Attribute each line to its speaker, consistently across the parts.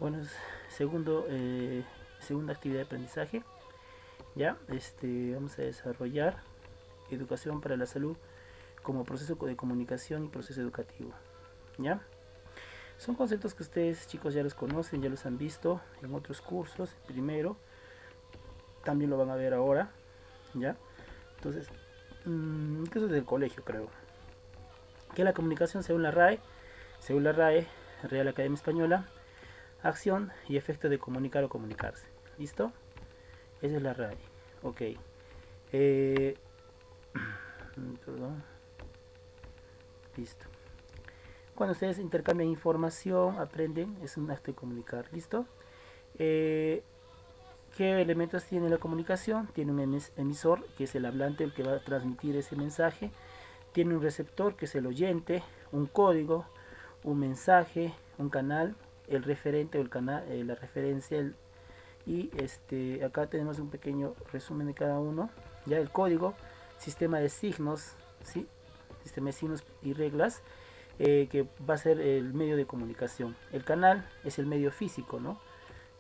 Speaker 1: Bueno, segunda actividad de aprendizaje. Ya, vamos a desarrollar educación para la salud como proceso de comunicación y proceso educativo. ¿Ya? Son conceptos que ustedes, chicos, ya los conocen, ya los han visto en otros cursos. Primero, también lo van a ver ahora. ¿Ya? Entonces, eso es del colegio, creo. Que la comunicación, según la RAE, Real Academia Española, acción y efecto de comunicar o comunicarse. ¿Listo? Esa es la RAE. Ok. Eh, perdón. Listo. Cuando ustedes intercambian información, aprenden, es un acto de comunicar. ¿Listo? ¿Qué elementos tiene la comunicación? Tiene un emisor, que es el hablante, el que va a transmitir ese mensaje. Tiene un receptor, que es el oyente, un código, un mensaje, un canal, el referente o el canal, la referencia, y acá tenemos un pequeño resumen de cada uno. Ya el código, sistema de signos, ¿sí? Sistema de signos y reglas, que va a ser el medio de comunicación. El canal es el medio físico, ¿no?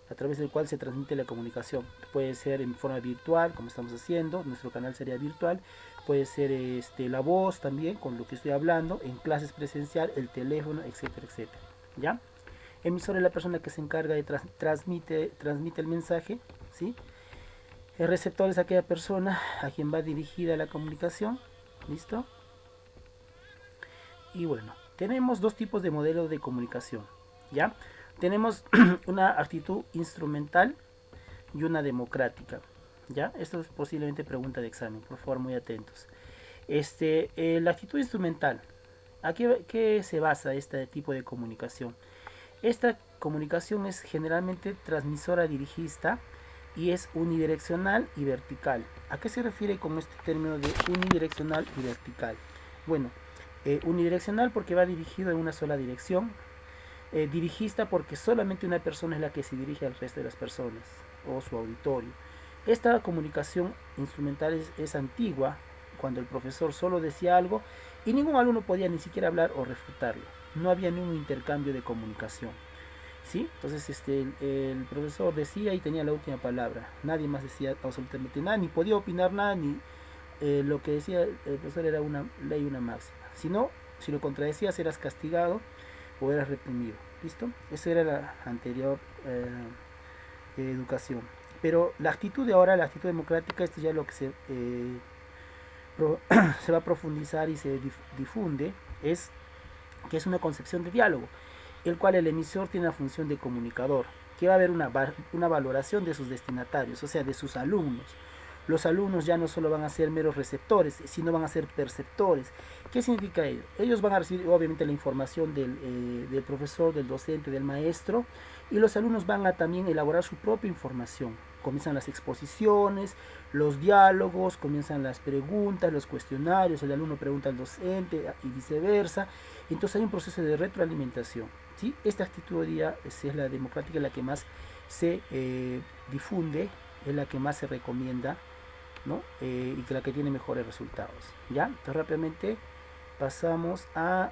Speaker 1: A través del cual se transmite la comunicación. Puede ser en forma virtual, como estamos haciendo, nuestro canal sería virtual. Puede ser la voz también, con lo que estoy hablando, en clases presencial, el teléfono, etcétera, etcétera. ¿Ya? Emisor es la persona que se encarga de transmite el mensaje, ¿sí? El receptor es aquella persona a quien va dirigida la comunicación. ¿Listo? Y bueno, tenemos dos tipos de modelos de comunicación, ¿ya? Tenemos una actitud instrumental y una democrática, ¿ya? Esto es posiblemente pregunta de examen, por favor, muy atentos. La actitud instrumental, ¿a qué se basa este tipo de comunicación? Esta comunicación es generalmente transmisora dirigista y es unidireccional y vertical. ¿A qué se refiere con este término de unidireccional y vertical? Bueno, unidireccional porque va dirigido en una sola dirección, dirigista porque solamente una persona es la que se dirige al resto de las personas o su auditorio. Esta comunicación instrumental es antigua, cuando el profesor solo decía algo y ningún alumno podía ni siquiera hablar o refutarlo. No había ningún intercambio de comunicación. ¿Sí? Entonces el profesor decía y tenía la última palabra. Nadie más decía absolutamente nada, ni podía opinar nada, ni lo que decía el profesor era una ley, una máxima. Si no, si lo contradecías eras castigado o eras reprimido. ¿Listo? Esa era la anterior educación. Pero la actitud de ahora, la actitud democrática, esto ya es lo que se va a profundizar y se difunde, es que es una concepción de diálogo, el cual el emisor tiene la función de comunicador, que va a haber una valoración de sus destinatarios, o sea, de sus alumnos. Los alumnos ya no solo van a ser meros receptores, sino van a ser perceptores. ¿Qué significa ello? Ellos van a recibir obviamente la información del profesor, del docente, del maestro, y los alumnos van a también elaborar su propia información. Comienzan las exposiciones, los diálogos, comienzan las preguntas, los cuestionarios, el alumno pregunta al docente y viceversa. Entonces hay un proceso de retroalimentación. ¿Sí? Esta actitud hoy día es la democrática, la que más se difunde, es la que más se recomienda, ¿no? Y que la que tiene mejores resultados. ¿Ya? Entonces rápidamente pasamos a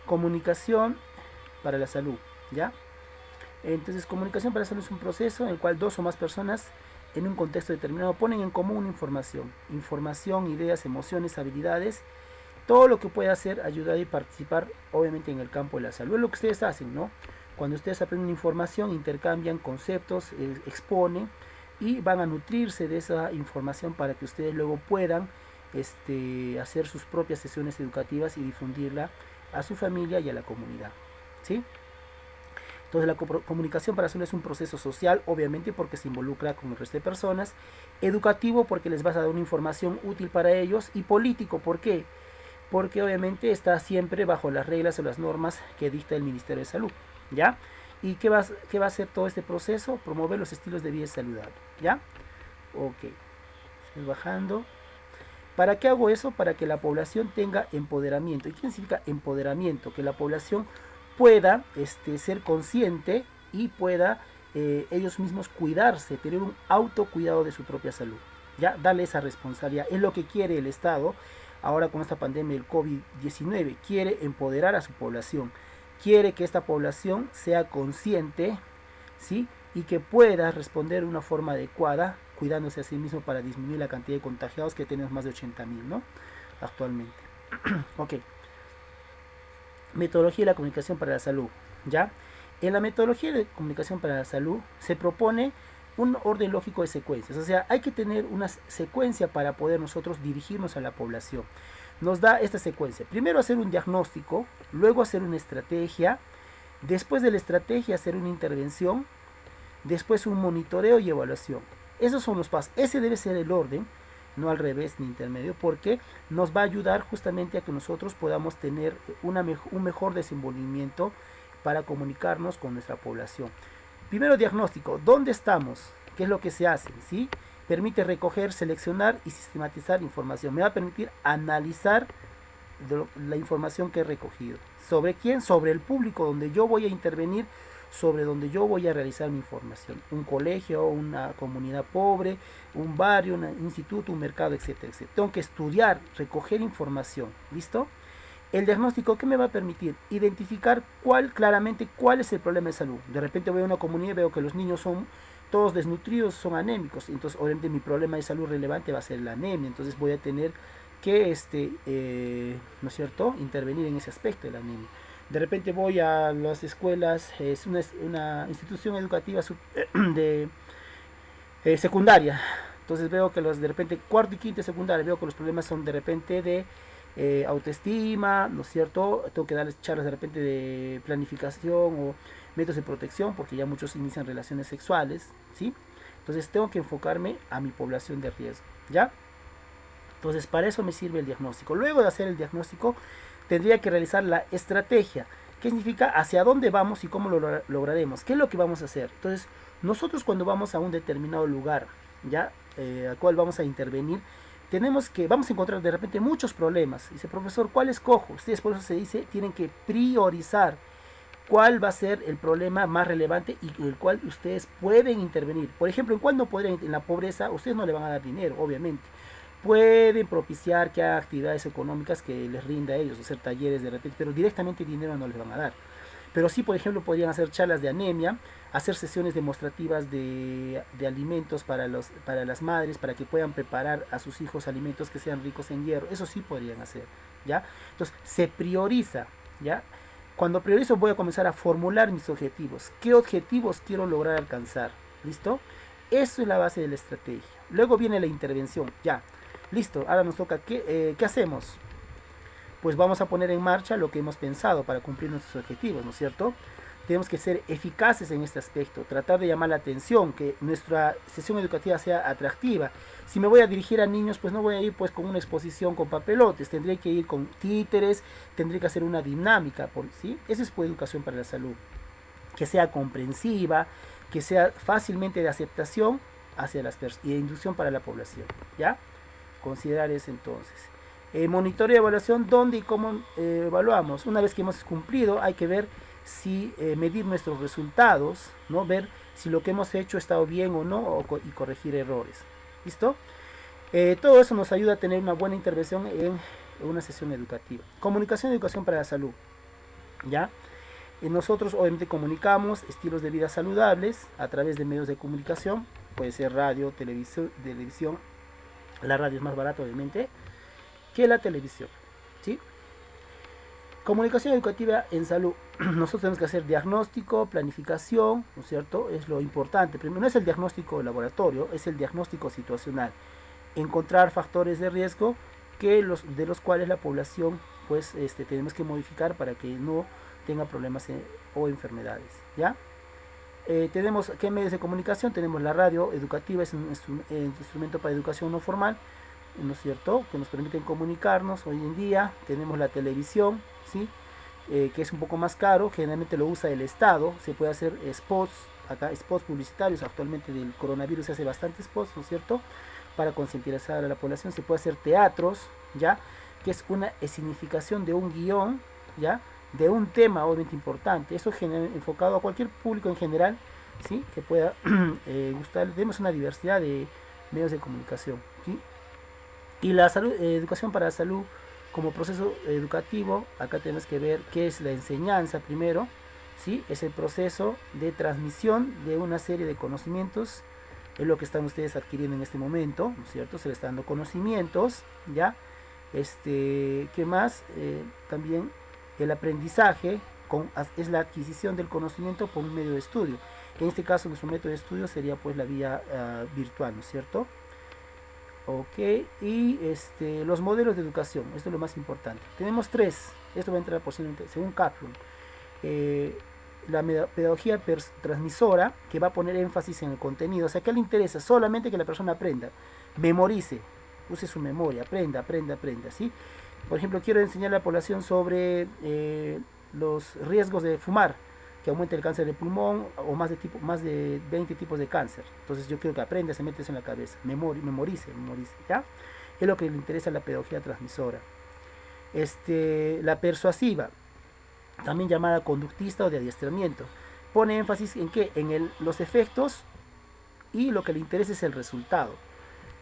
Speaker 1: comunicación para la salud. ¿Ya? Entonces comunicación para la salud es un proceso en el cual dos o más personas en un contexto determinado ponen en común información, ideas, emociones, habilidades, todo lo que pueda hacer, ayudar y participar obviamente en el campo de la salud. Es lo que ustedes hacen, ¿no? Cuando ustedes aprenden información, intercambian conceptos, exponen y van a nutrirse de esa información para que ustedes luego puedan hacer sus propias sesiones educativas y difundirla a su familia y a la comunidad. ¿Sí? Entonces la comunicación para la salud es un proceso social, obviamente porque se involucra con el resto de personas, educativo porque les vas a dar una información útil para ellos, y político, ¿por qué? Porque obviamente está siempre bajo las reglas o las normas que dicta el Ministerio de Salud, ¿ya? ¿Y qué va a hacer todo este proceso? Promover los estilos de vida saludable, ¿ya? Ok, estoy bajando. ¿Para qué hago eso? Para que la población tenga empoderamiento. ¿Y qué significa empoderamiento? Que la población pueda ser consciente y pueda ellos mismos cuidarse, tener un autocuidado de su propia salud. Ya, darle esa responsabilidad. Es lo que quiere el Estado ahora con esta pandemia del COVID-19. Quiere empoderar a su población. quiere que esta población sea consciente, ¿sí? Y que pueda responder de una forma adecuada, cuidándose a sí mismo para disminuir la cantidad de contagiados, que tenemos más de 80.000, ¿no? Actualmente. Ok. Metodología de la comunicación para la salud, ¿ya? En la metodología de comunicación para la salud se propone un orden lógico de secuencias, o sea, hay que tener una secuencia para poder nosotros dirigirnos a la población. Nos da esta secuencia: primero hacer un diagnóstico, luego hacer una estrategia, después de la estrategia hacer una intervención, después un monitoreo y evaluación. Esos son los pasos. Ese debe ser el orden, no al revés ni intermedio, porque nos va a ayudar justamente a que nosotros podamos tener un mejor desenvolvimiento para comunicarnos con nuestra población. Primero, diagnóstico: ¿dónde estamos? ¿Qué es lo que se hace? ¿Sí? Permite recoger, seleccionar y sistematizar información. Me va a permitir analizar la información que he recogido. ¿Sobre quién? Sobre el público donde yo voy a intervenir, sobre donde yo voy a realizar mi información. Un colegio, una comunidad pobre, un barrio, un instituto, un mercado, etcétera, etcétera. Tengo que estudiar, recoger información. ¿Listo? El diagnóstico, ¿qué me va a permitir? Identificar claramente cuál es el problema de salud. De repente voy a una comunidad y veo que los niños son todos desnutridos, son anémicos. Entonces, obviamente, mi problema de salud relevante va a ser la anemia. Entonces, voy a tener que, ¿no es cierto?, intervenir en ese aspecto de la anemia. De repente voy a las escuelas, es una institución educativa de secundaria. Entonces veo que de repente cuarto y quinto secundaria, veo que los problemas son de repente de autoestima, ¿no es cierto? Tengo que darles charlas de repente de planificación o métodos de protección, porque ya muchos inician relaciones sexuales, ¿sí? Entonces tengo que enfocarme a mi población de riesgo, ¿ya? Entonces para eso me sirve el diagnóstico. Luego de hacer el diagnóstico, tendría que realizar la estrategia. ¿Qué significa? Hacia dónde vamos y cómo lo lograremos. ¿Qué es lo que vamos a hacer? Entonces, nosotros cuando vamos a un determinado lugar, ¿ya? Al cual vamos a intervenir, vamos a encontrar de repente muchos problemas. Dice: profesor, ¿cuál escojo? Ustedes, por eso se dice, tienen que priorizar cuál va a ser el problema más relevante y el cual ustedes pueden intervenir. Por ejemplo, ¿en cuál no podrían? En la pobreza, ustedes no le van a dar dinero, obviamente. Pueden propiciar que haga actividades económicas que les rinda a ellos, hacer talleres de repente, pero directamente dinero no les van a dar. Pero sí, por ejemplo, podrían hacer charlas de anemia, hacer sesiones demostrativas de alimentos para las madres, para que puedan preparar a sus hijos alimentos que sean ricos en hierro. Eso sí podrían hacer, ¿ya? Entonces, se prioriza, ¿ya? Cuando priorizo, voy a comenzar a formular mis objetivos. ¿Qué objetivos quiero lograr alcanzar? ¿Listo? Eso es la base de la estrategia. Luego viene la intervención, ya. Listo, ahora nos toca, ¿qué hacemos? Pues vamos a poner en marcha lo que hemos pensado para cumplir nuestros objetivos, ¿no es cierto? Tenemos que ser eficaces en este aspecto, tratar de llamar la atención, que nuestra sesión educativa sea atractiva. Si me voy a dirigir a niños, pues no voy a ir pues con una exposición con papelotes, tendré que ir con títeres, tendré que hacer una dinámica, ¿sí? Eso es pues, educación para la salud, que sea comprensiva, que sea fácilmente de aceptación hacia las personas y de inducción para la población, ¿ya? Considerar eso entonces. Monitoreo y evaluación: ¿dónde y cómo evaluamos? Una vez que hemos cumplido, hay que ver si medir nuestros resultados, ¿no? Ver si lo que hemos hecho ha estado bien o no y corregir errores. ¿Listo? Todo eso nos ayuda a tener una buena intervención en una sesión educativa. Comunicación y educación para la salud, ¿ya? Nosotros obviamente comunicamos estilos de vida saludables a través de medios de comunicación, puede ser radio, televisión. La radio es más barata, obviamente, que la televisión, ¿sí? Comunicación educativa en salud. Nosotros tenemos que hacer diagnóstico, planificación, ¿no es cierto? Es lo importante. Primero, no es el diagnóstico de laboratorio, es el diagnóstico situacional. Encontrar factores de riesgo de los cuales la población, pues, tenemos que modificar para que no tenga problemas o enfermedades, ¿ya? Tenemos, ¿qué medios de comunicación? Tenemos la radio educativa, es un instrumento para educación no formal, ¿no es cierto?, que nos permiten comunicarnos hoy en día. Tenemos la televisión, ¿sí? Que es un poco más caro, generalmente lo usa el Estado. Se puede hacer spots, acá spots publicitarios, actualmente del coronavirus se hace bastantes spots, ¿no es cierto?, para concientizar a la población. Se puede hacer teatros, ¿ya?, que es una escenificación de un guión, ¿ya?, de un tema obviamente importante. Eso enfocado a cualquier público en general, ¿sí?, que pueda gustar. Tenemos una diversidad de medios de comunicación, ¿sí? Y la educación para la salud como proceso educativo, acá tenemos que ver qué es la enseñanza primero, ¿sí? Es el proceso de transmisión de una serie de conocimientos, es lo que están ustedes adquiriendo en este momento, ¿no es cierto? Se les está dando conocimientos, ¿ya? ¿Qué más? También el aprendizaje es la adquisición del conocimiento por un medio de estudio. En este caso, nuestro método de estudio sería pues la vía virtual, ¿no es cierto? Ok, y los modelos de educación, esto es lo más importante. Tenemos tres, esto va a entrar posiblemente según Kaplan. La pedagogía transmisora, que va a poner énfasis en el contenido. O sea, ¿qué le interesa? Solamente que la persona aprenda, memorice, use su memoria, aprenda, ¿sí? Por ejemplo, quiero enseñar a la población sobre los riesgos de fumar, que aumenta el cáncer de pulmón o más de 20 tipos de cáncer. Entonces yo quiero que aprenda, se mete eso en la cabeza, memorice, ¿ya? Es lo que le interesa a la pedagogía transmisora. La persuasiva, también llamada conductista o de adiestramiento, pone énfasis en qué, los efectos, y lo que le interesa es el resultado.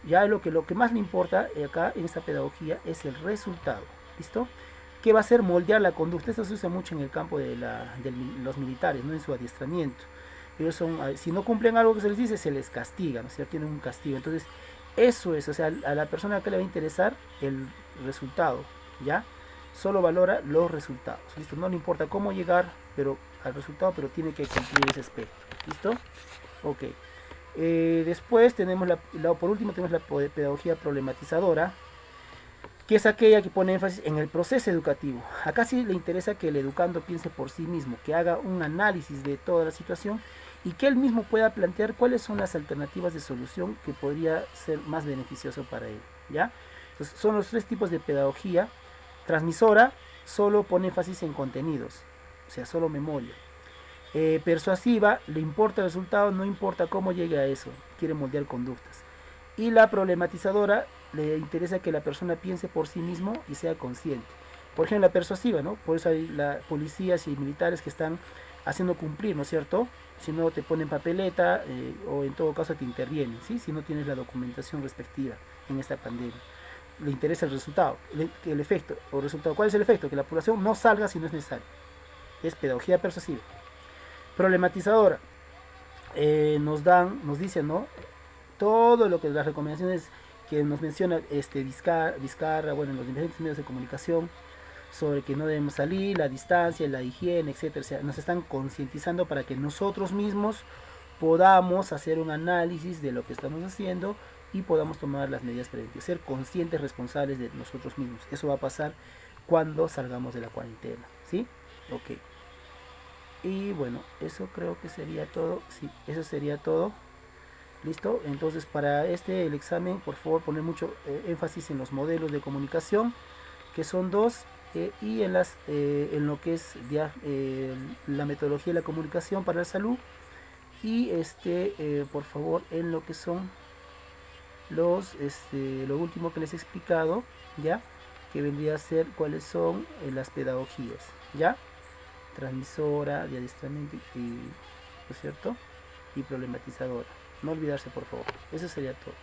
Speaker 1: Ya lo que más le importa acá en esta pedagogía es el resultado. ¿Listo? ¿Qué va a hacer? Moldear la conducta. Esto se usa mucho en el campo de los militares, ¿no? En su adiestramiento. Ellos si no cumplen algo que se les dice, se les castiga, ¿no? O sea, tienen un castigo. Entonces, eso es, o sea, a la persona que le va a interesar el resultado, ¿ya? Solo valora los resultados. ¿Listo? No le importa cómo llegar al resultado, pero tiene que cumplir ese aspecto. ¿Listo? Ok. Después tenemos por último tenemos la pedagogía problematizadora, que es aquella que pone énfasis en el proceso educativo. Acá sí le interesa que el educando piense por sí mismo, que haga un análisis de toda la situación y que él mismo pueda plantear cuáles son las alternativas de solución que podría ser más beneficioso para él, ¿ya? Entonces, son los tres tipos de pedagogía. Transmisora solo pone énfasis en contenidos, o sea, solo memoria. Persuasiva, le importa el resultado, no importa cómo llegue a eso, quiere moldear conductas. Y la problematizadora, le interesa que la persona piense por sí mismo y sea consciente. Por ejemplo, la persuasiva, ¿no? Por eso hay policías y militares que están haciendo cumplir, ¿no es cierto? Si no te ponen papeleta o en todo caso te intervienen, ¿sí? Si no tienes la documentación respectiva en esta pandemia. Le interesa el resultado, el efecto o resultado. ¿Cuál es el efecto? Que la población no salga si no es necesario. Es pedagogía persuasiva. Problematizadora, nos dice, ¿no? Todo lo que las recomendaciones que nos menciona Vizcarra, bueno, en los diferentes medios de comunicación, sobre que no debemos salir, la distancia, la higiene, etcétera. O sea, nos están concientizando para que nosotros mismos podamos hacer un análisis de lo que estamos haciendo y podamos tomar las medidas preventivas, ser conscientes, responsables de nosotros mismos. Eso va a pasar cuando salgamos de la cuarentena, ¿sí? Ok. Y bueno, eso creo que sería todo. Sí, eso sería todo. ¿Listo? Entonces el examen, por favor, poner mucho énfasis en los modelos de comunicación, que son dos, y en lo que es la metodología de la comunicación para la salud, y por favor, en lo que son lo último que les he explicado, ¿ya? Que vendría a ser cuáles son las pedagogías, ¿ya? Transmisora, de adiestramiento, ¿no es cierto? Y problematizadora. No olvidarse, por favor. Eso sería todo.